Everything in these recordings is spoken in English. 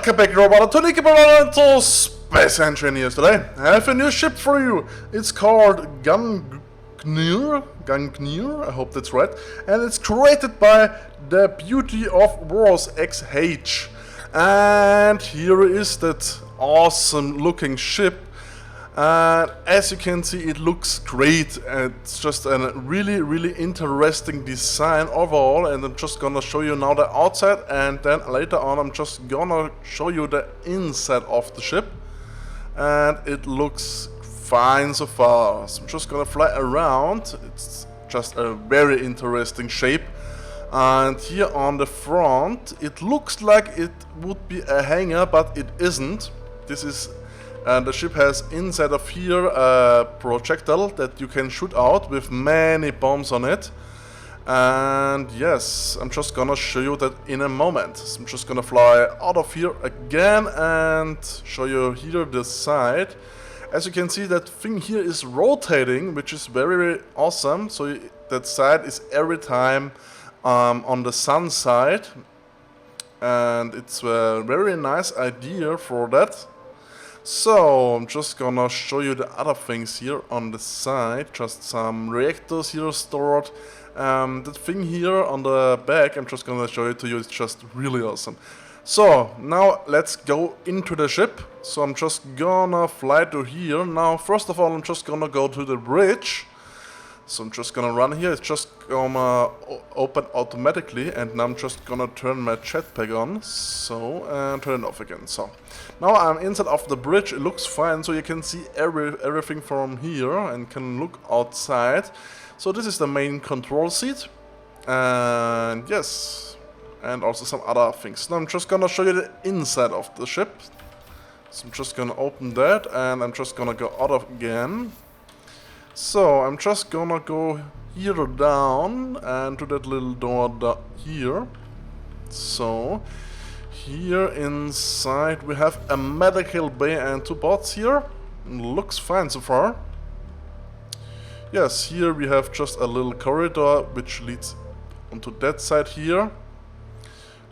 Welcome back, robot, to NikiballOne to Space Engineers. Today I have a new ship for you. It's called Gungnir, I hope that's right, and it's created by thebeautyofwarsxh. And here is that awesome looking ship. And as you can see, it looks great. It's just a really interesting design overall, and I'm just gonna show you now the outside, and then later on I'm just gonna show you the inside of the ship. And it looks fine so far. So I'm just gonna fly around. It's just a very interesting shape. And here on the front it looks like it would be a hangar, but it isn't. This is and the ship has inside of here a projectile that you can shoot out with many bombs on it. And yes, I'm just gonna show you that in a moment. So I'm just gonna fly out of here again and show you here the side. As you can see, that thing here is rotating, which is very awesome. So that side is every time on the sun side, and it's a very nice idea for that. So I'm just gonna show you the other things here on the side. Just some reactors here stored. That thing here on the back, I'm just gonna show it to you. It's just really awesome. So now let's go into the ship. So I'm just gonna fly to here. Now first of all I'm just gonna go to the bridge. So I'm just gonna run here. It's just gonna open automatically, and now I'm just gonna turn my jetpack on, so, and turn it off again. So now I'm inside of the bridge. It looks fine, so you can see everything from here and can look outside. So this is the main control seat, and yes, and also some other things. Now I'm just gonna show you the inside of the ship. So I'm just gonna open that, and I'm just gonna go out of again. So I'm just gonna go here down and to that little door here. So here inside we have a medical bay and two pods here. Looks fine so far. Yes, here we have just a little corridor which leads onto that side here.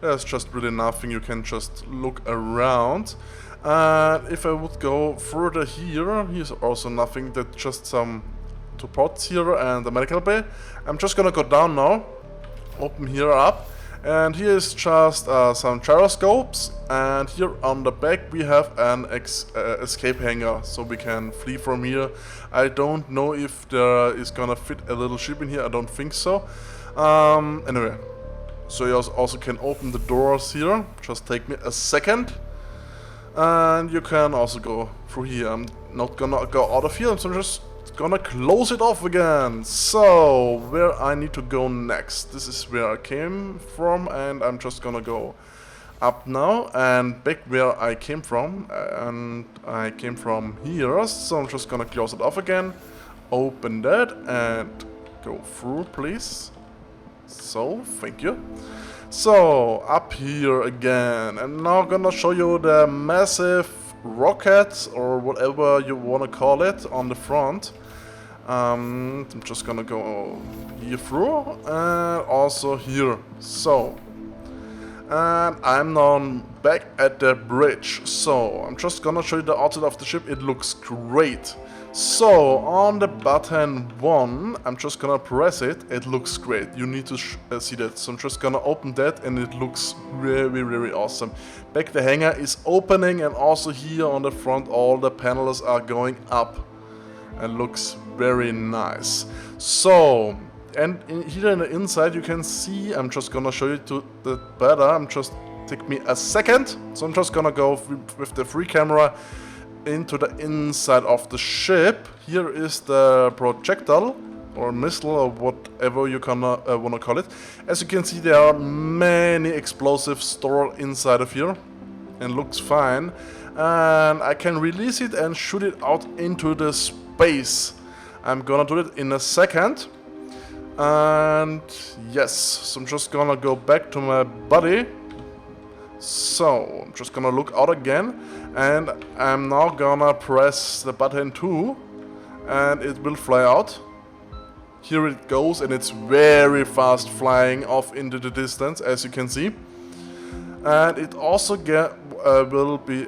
There's just really nothing, you can just look around. And if I would go further here, here's also nothing, that's just some two pods here and the medical bay. I'm just gonna go down now, open here up, and here is just some gyroscopes, and here on the back we have an escape hangar, so we can flee from here. I don't know if there is gonna fit a little ship in here, I don't think so. Anyway, so you also can open the doors here, just take me a second. And you can also go through here. I'm not gonna go out of here, so I'm just gonna close it off again. So, where I need to go next? This is where I came from, and I'm just gonna go up now and back where I came from. And I came from here, so I'm just gonna close it off again. Open that and go through, please. So, thank you. So, up here again, and now I'm gonna show you the massive rocket, or whatever you wanna call it, on the front. I'm just gonna go here through, and also here. So, and I'm now back at the bridge. So, I'm just gonna show you the outside of the ship. It looks great. So, on the button 1, I'm just gonna press it. It looks great. You need to see that. So I'm just gonna open that, and it looks very awesome. Back the hangar is opening, and also here on the front all the panels are going up. And looks very nice. So, and here in the inside you can see, I'm just gonna show you to that better. Take me a second. So I'm just gonna go with the free camera into the inside of the ship. Here is the projectile or missile or whatever you wanna call it. As you can see, there are many explosives stored inside of here, and looks fine. And I can release it and shoot it out into the space. I'm gonna do it in a second. And yes, so I'm just gonna go back to my body. So, I'm just gonna look out again, and I'm now gonna press the button 2, and it will fly out. Here it goes, and it's very fast flying off into the distance, as you can see. And it also will be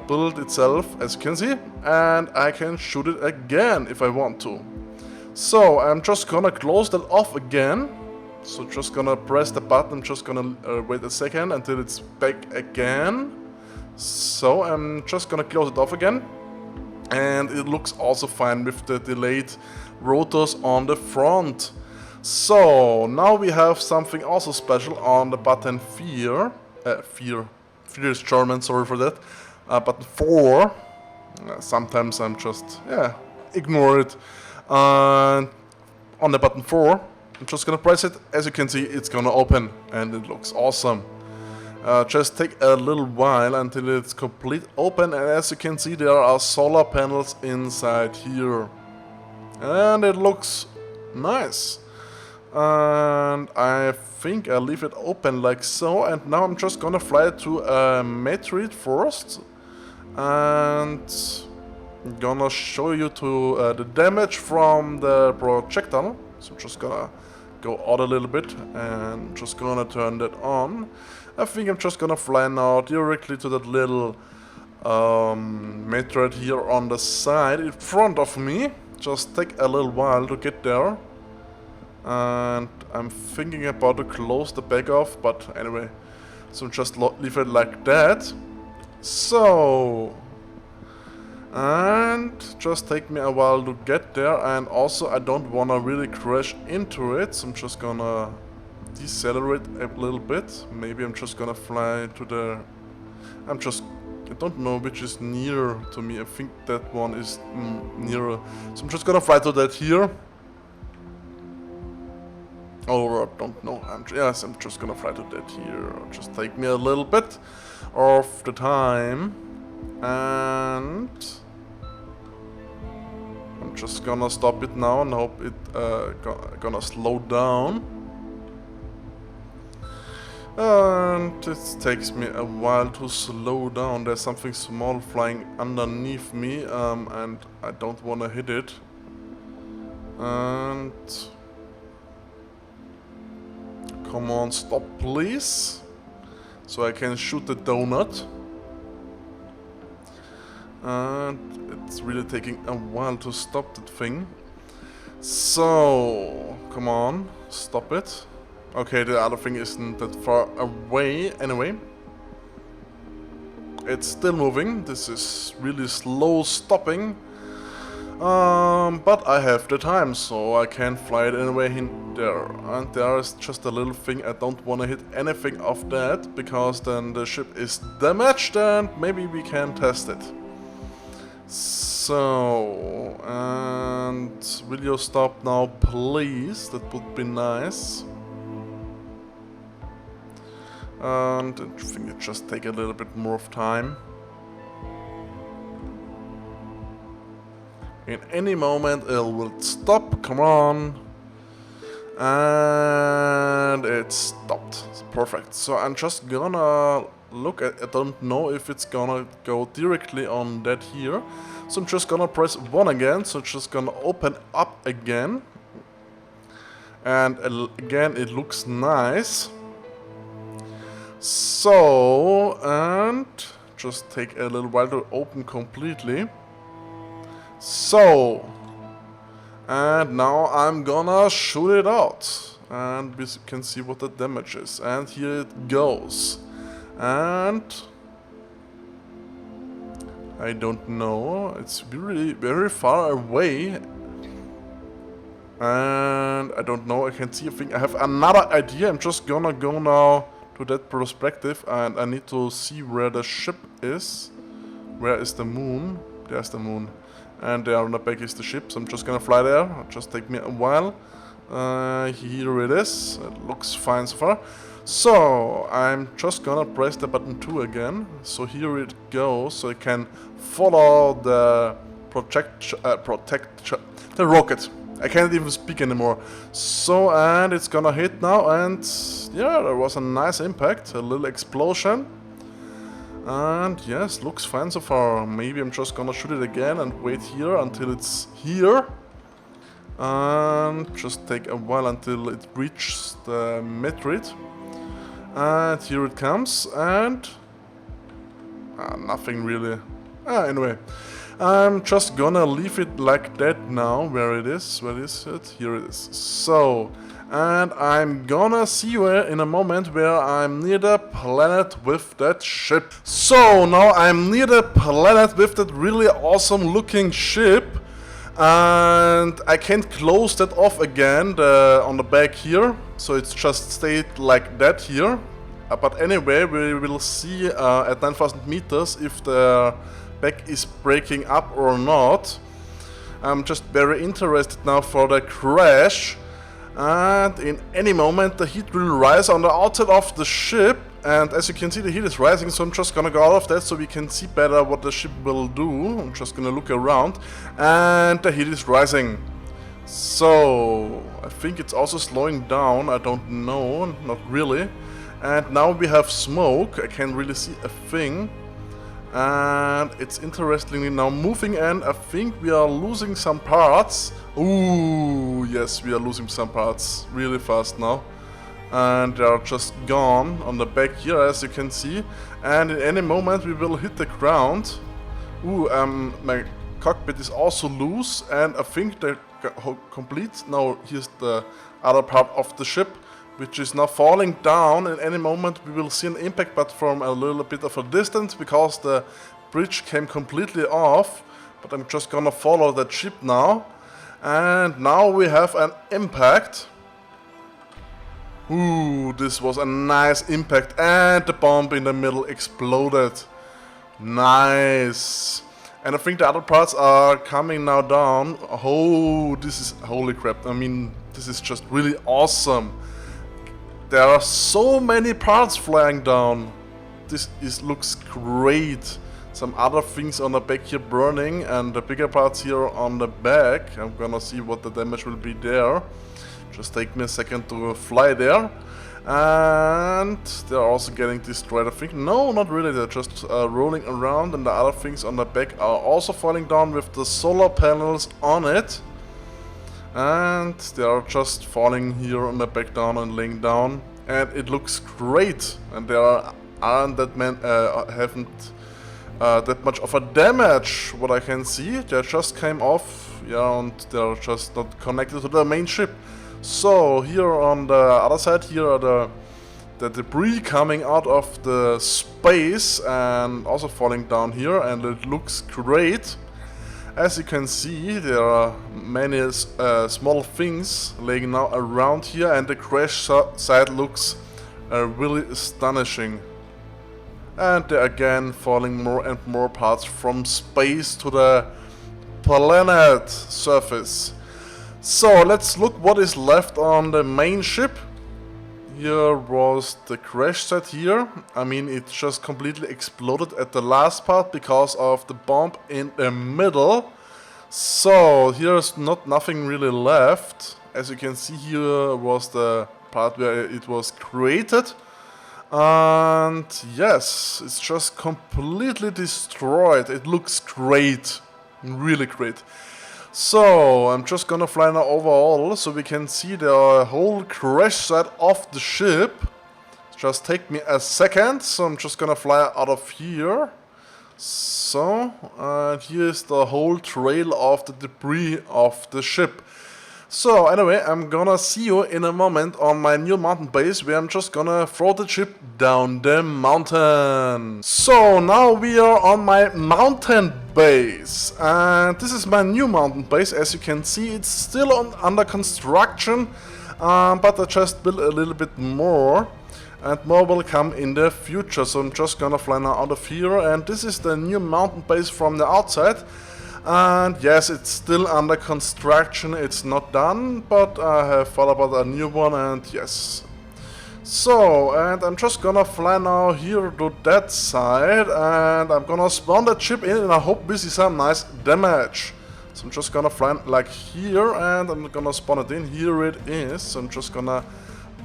build itself, as you can see, and I can shoot it again if I want to. So I'm just gonna close that off again. So just gonna press the button, I'm just gonna wait a second until it's back again. So I'm just gonna close it off again. And it looks also fine with the delayed rotors on the front. So now we have something also special on the button 4. 4 is German, sorry for that. Button 4. Sometimes I'm just, ignore it. On the button 4, I'm just gonna press it. As you can see, it's gonna open and it looks awesome. Just take a little while until it's complete open, and as you can see, there are solar panels inside here. And it looks nice. And I think I'll leave it open like so, and now I'm just gonna fly it to a meteorite first. And I'm gonna show you to the damage from the projectile. So I'm just gonna go out a little bit and just gonna turn that on. I think I'm just gonna fly now directly to that little meteorite here on the side in front of me. Just take a little while to get there. And I'm thinking about to close the back off, but anyway, so just leave it like that. So, and just take me a while to get there, and also I don't wanna really crash into it, so I'm just gonna decelerate a little bit. Maybe I'm just gonna fly to the... I don't know which is nearer to me. I think that one is nearer. So I'm just gonna fly to that here. Or I don't know. I'm just gonna fly to that here. Just take me a little bit of the time. And I'm just gonna stop it now and hope it gonna slow down. And it takes me a while to slow down. There's something small flying underneath me, and I don't want to hit it. And come on, stop please, so I can shoot the donut. And it's really taking a while to stop that thing. So come on, stop it. Okay, the other thing isn't that far away anyway. It's still moving. This is really slow stopping. But I have the time, so I can fly it anyway in there. And there is just a little thing, I don't want to hit anything of that, because then the ship is damaged and maybe we can test it. So, and will you stop now please? That would be nice. And I think it just take a little bit more of time. In any moment it will stop, come on. And it stopped. It's perfect. So I'm just gonna look at, I don't know if it's gonna go directly on that here. So I'm just gonna press 1 again, so it's just gonna open up again. And again it looks nice. So, and just take a little while to open completely. So, and now I'm gonna shoot it out. And we can see what the damage is. And here it goes. And I don't know, it's really very far away. And I don't know, I can see, I think I have another idea. I'm just gonna go now to that perspective, and I need to see where the ship is. Where is the moon? There's the moon. And there on the back is the ship, so I'm just gonna fly there. It'll just take me a while. Here it is. It looks fine so far. So, I'm just gonna press the button 2 again. So here it goes, so I can follow the the rocket. I can't even speak anymore. So, and it's gonna hit now, and yeah, there was a nice impact, a little explosion. And yes, looks fine so far. Maybe I'm just gonna shoot it again and wait here until it's here. And just take a while until it reaches the meteorite. And here it comes, and nothing really. Anyway, I'm just gonna leave it like that now. Where it is? Where is it? Here it is. So, and I'm gonna see you in a moment where I'm near the planet with that ship. So now I'm near the planet with that really awesome looking ship. And I can't close that off again on the back here, so it's just stayed like that here. But anyway, we will see at 9,000 meters if the back is breaking up or not. I'm just very interested now for the crash, and in any moment the heat will rise on the outside of the ship. And as you can see, the heat is rising, so I'm just gonna go out of that so we can see better what the ship will do. I'm just gonna look around, and the heat is rising. So, I think it's also slowing down, I don't know, not really. And now we have smoke, I can't really see a thing. And it's interestingly now moving, and I think we are losing some parts. Ooh, yes, we are losing some parts really fast now. And they are just gone on the back here, as you can see. And in any moment we will hit the ground. Ooh, my cockpit is also loose, and I think they're complete. Now here's the other part of the ship, which is now falling down. In any moment we will see an impact, but from a little bit of a distance, because the bridge came completely off. But I'm just gonna follow that ship now. And now we have an impact. Ooh, this was a nice impact, and the bomb in the middle exploded. Nice. And I think the other parts are coming now down. Oh, this is, holy crap, I mean, this is just really awesome. There are so many parts flying down. This looks great. Some other things on the back here burning, and the bigger parts here on the back. I'm gonna see what the damage will be there. Just take me a second to fly there. And they're also getting destroyed, I think. No, not really, they're just rolling around, and the other things on the back are also falling down with the solar panels on it. And they are just falling here on the back down and laying down. And it looks great. And there aren't that haven't that much of a damage, what I can see. They just came off, yeah, and they're just not connected to the main ship. So here on the other side, here are the debris coming out of the space and also falling down here, and it looks great. As you can see, there are many small things laying now around here, and the crash site looks really astonishing. And they're again falling more and more parts from space to the planet surface. So let's look what is left on the main ship. Here was the crash site here. I mean, it just completely exploded at the last part because of the bomb in the middle. So here's nothing really left. As you can see, here was the part where it was created. And yes, it's just completely destroyed. It looks great, really great. So I'm just gonna fly now overall so we can see the whole crash site of the ship. Just take me a second. So I'm just gonna fly out of here. So here's the whole trail of the debris of the ship. So anyway, I'm gonna see you in a moment on my new mountain base, where I'm just gonna throw the ship down the mountain. So now we are on my mountain base, and this is my new mountain base. As you can see, it's still under construction, but I just built a little bit more, and more will come in the future. So I'm just gonna fly now out of here, and this is the new mountain base from the outside. And yes, it's still under construction, it's not done, but I have thought about a new one, and yes. So, and I'm just gonna fly now here to that side, and I'm gonna spawn that ship in, and I hope we see some nice damage. So I'm just gonna fly like here, and I'm gonna spawn it in. Here it is. So I'm just gonna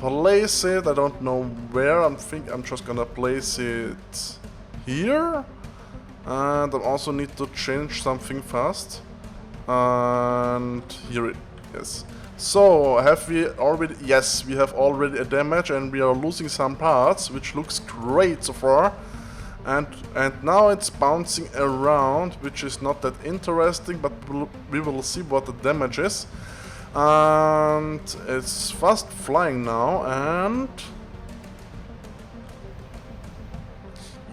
place it, I don't know where, I'm just gonna place it here. And I also need to change something fast. And here it Yes. So, have we already... Yes, we have already a damage and we are losing some parts, which looks great so far. And now it's bouncing around, which is not that interesting, but we will see what the damage is. And it's fast flying now, and...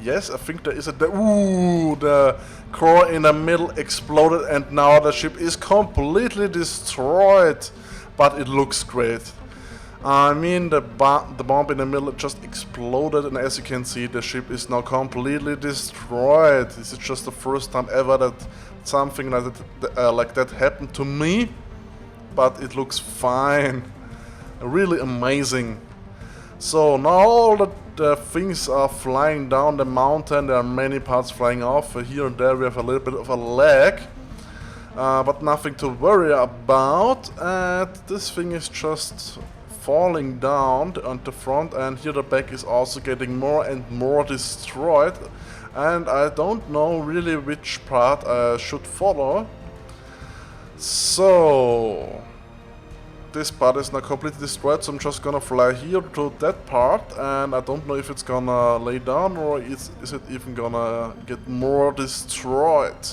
Yes, I think there is a... Ooh, the core in the middle exploded and now the ship is completely destroyed. But it looks great. I mean, the bomb in the middle just exploded, and as you can see, the ship is now completely destroyed. This is just the first time ever that something like that happened to me. But it looks fine. Really amazing. So now all the things are flying down the mountain. There are many parts flying off. Here and there we have a little bit of a lag. But nothing to worry about. And this thing is just falling down on the front, and here the back is also getting more and more destroyed. And I don't know really which part I should follow. So this part is now completely destroyed, so I'm just gonna fly here to that part, and I don't know if it's gonna lay down or is it even gonna get more destroyed.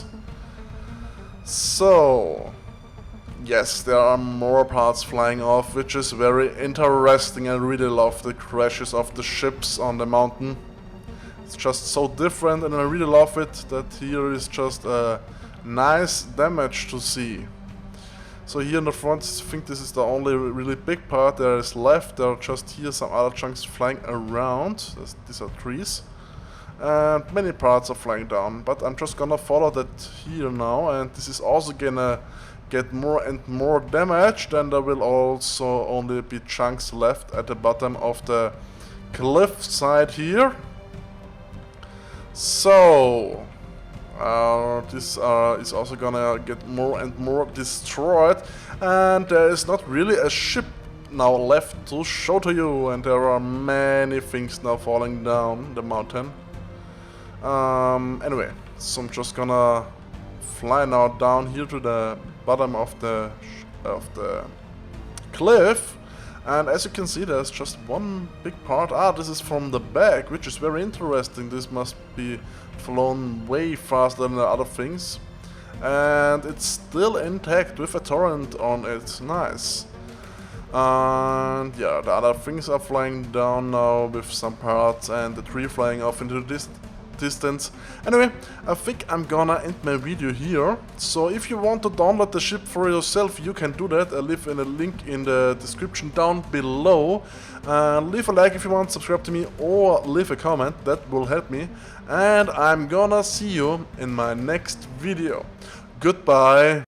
So, yes, there are more parts flying off, which is very interesting. I really love the crashes of the ships on the mountain. It's just so different, and I really love it that here is just a nice damage to see. So here in the front, I think this is the only really big part there is left. There are just here some other chunks flying around. These are trees. And many parts are flying down, but I'm just gonna follow that here now, and this is also gonna get more and more damaged, and there will also only be chunks left at the bottom of the cliff side here. So this is also gonna get more and more destroyed, and there is not really a ship now left to show to you, and there are many things now falling down the mountain. Anyway, so I'm just gonna fly now down here to the bottom of the cliff, and as you can see, there's just one big part. This is from the back, which is very interesting. This must be flown way faster than the other things, and it's still intact with a torrent on it. Nice. And yeah, the other things are flying down now with some parts, and the tree flying off into this distance. Anyway, I think I'm gonna end my video here. So if you want to download the ship for yourself, you can do that. I'll leave a link in the description down below. Leave a like if you want, subscribe to me, or leave a comment. That will help me. And I'm gonna see you in my next video. Goodbye.